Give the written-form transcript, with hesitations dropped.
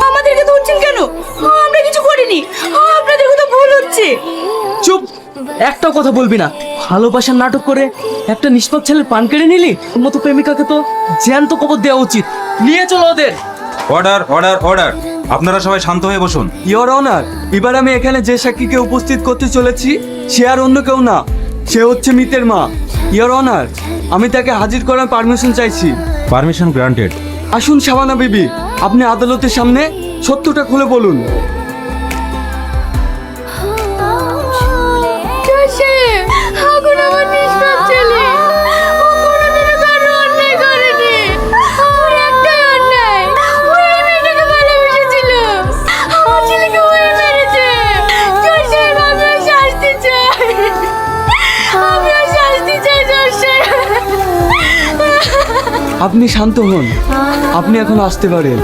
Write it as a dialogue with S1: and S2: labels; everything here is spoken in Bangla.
S1: আমাদেরকে ধরছেন কেন? আমরা কিছু করিনি। আপনাদের কথা ভুল হচ্ছে।
S2: চুপ, একটাও কথা বলবি না। ভালোবাসার নাটক করে একটা নিষ্পাপ ছেলের পান কেড়ে নিলি। ওর মতো প্রেমিকাকে তো জ্যান্ত কবর দেওয়া উচিত। নিয়ে চলো ওদের।
S3: অর্ডার অর্ডার অর্ডার, আপনারা সবাই শান্ত হয়ে বসুন।
S4: ইওর অনার, এবার আমি এখানে যে সাক্ষীকে উপস্থিত করতে চলেছি সে আর অন্য কেউ না, সে হচ্ছে মিতের মা। ইওর অনার, আমি তাকে হাজির করার পারমিশন চাইছি।
S3: Permission granted.
S4: আসুন শাবানা বিবি, আপনি আদালতের সামনে সত্যটা খুলে বলুন।
S1: এখন আমার নিষ্পাপ ছেলে, ও কোনোদিনও কারো অন্যায় করেনি। ওর একটাই অন্যায়, ও এই মেয়েটাকে ভালোবেসেছিল। আমার ছেলেকে ওই মেরেছে। জজ সাহেব, আমি ওর শাস্তি চাই। আমি ওর শাস্তি চাই, জজ সাহেব।
S4: আপনি শান্ত হন, আপনি এখন আসতে পারেন।